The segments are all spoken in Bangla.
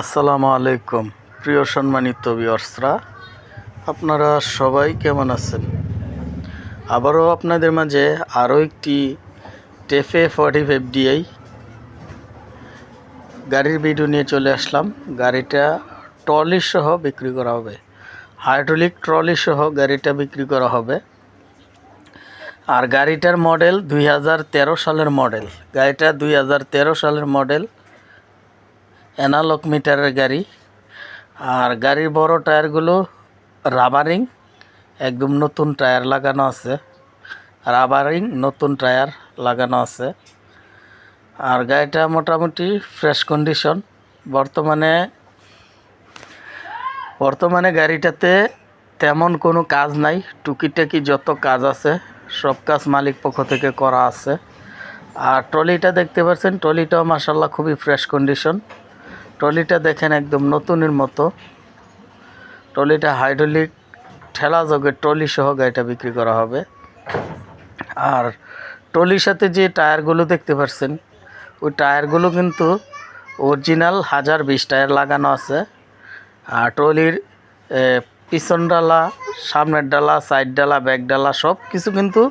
আসসালামু আলাইকুম প্রিয় সম্মানিত ভিউয়ার্সরা, আপনারা সবাই কেমন আছেন? আবারও আপনাদের মাঝে আরও একটি টেফে 45DI গাড়ির ভিডিও নিয়ে চলে আসলাম। গাড়িটা ট্রলি সহ বিক্রি করা হবে, হাইড্রোলিক ট্রলি সহ গাড়িটা বিক্রি করা হবে। আর গাড়িটার মডেল 2013 সালের মডেল। গাড়িটা 2013 সালের মডেল, অ্যানালগ মিটারের গাড়ি। আর গাড়ির বড় টায়ারগুলো রাবারিং, একদম নতুন টায়ার লাগানো আছে, রাবারিং নতুন টায়ার লাগানো আছে। আর গাড়িটা মোটামুটি ফ্রেশ কন্ডিশন। বর্তমানে গাড়িটাতে তেমন কোনো কাজ নাই, টুকিটাকি যত কাজ আছে সব কাজ মালিক পক্ষ থেকে করা আছে। আর ট্রলিটা দেখতে পাচ্ছেন, ট্রলিটাও মাশাআল্লাহ খুবই ফ্রেশ কন্ডিশন। ট্রলিটা দেখেন একদম নতুনের মতো। ট্রলিটা হাইড্রোলিক ঠেলা যোগের ট্রলি সহ গাড়িটা বিক্রি করা হবে। আর ট্রলির সাথে যে টায়ারগুলো দেখতে পাচ্ছেন, ওই টায়ারগুলো কিন্তু অরিজিনাল 1020 টায়ার লাগানো আছে। আর ট্রলির পিছন ডালা, সামনের ডালা, সাইড ডালা, ব্যাক ডালা সব কিছু কিন্তু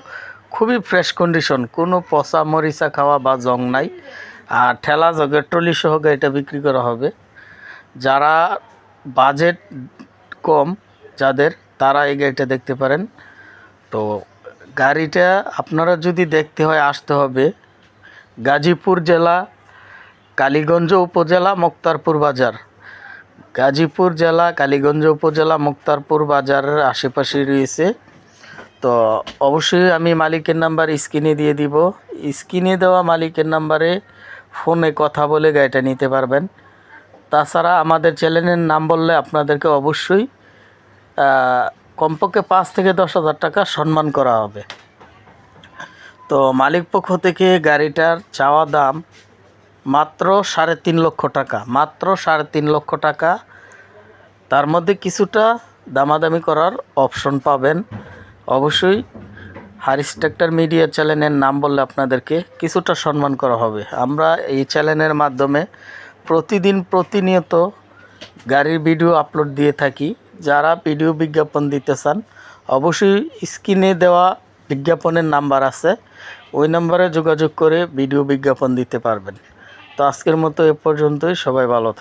খুবই ফ্রেশ কন্ডিশন, কোনো পচা মরিচা খাওয়া বা জং নাই। আর ঠেলা জগের ট্রলি সহ গাড়িটা বিক্রি করা হবে। যারা বাজেট কম, যাদের, তারা এই গাড়িটা দেখতে পারেন। তো গাড়িটা আপনারা যদি দেখতে হয় আসতে হবে গাজীপুর জেলা, কালীগঞ্জ উপজেলা, মুক্তারপুর বাজার। গাজীপুর জেলা, কালীগঞ্জ উপজেলা, মুক্তারপুর বাজারের আশেপাশে রয়েছে। তো অবশ্যই আমি মালিকের নাম্বার স্ক্রিনে দিয়ে দিব। স্ক্রিনে দেওয়া মালিকের নাম্বারে ফোনে কথা বলে গাড়িটা নিতে পারবেন। তাছাড়া আমাদের চ্যানেলের নাম বললে আপনাদেরকে অবশ্যই কমপক্ষে 5 থেকে 10,000 টাকা সম্মান করা হবে। তো মালিক পক্ষ থেকে গাড়িটার চাওয়া দাম মাত্র 3.5 লক্ষ টাকা, মাত্র 3.5 লক্ষ টাকা। তার মধ্যে কিছুটা দামাদামি করার অপশন পাবেন। অবশ্যই হারিস ট্র্যাক্টর মিডিয়া চ্যানেলের নাম বললে আপনাদেরকে কিছুটা সম্মান করা হবে। আমরা এই চ্যানেলের মাধ্যমে প্রতিনিয়ত গাড়ির ভিডিও আপলোড দিয়ে থাকি। যারা ভিডিও বিজ্ঞাপন দিতে চান অবশ্যই স্ক্রিনে দেওয়া বিজ্ঞাপনের নাম্বার আছে, ওই নাম্বারে যোগাযোগ করে ভিডিও বিজ্ঞাপন দিতে পারবেন। তো আজকের মতো এ পর্যন্তই, সবাই ভালো থাকবেন।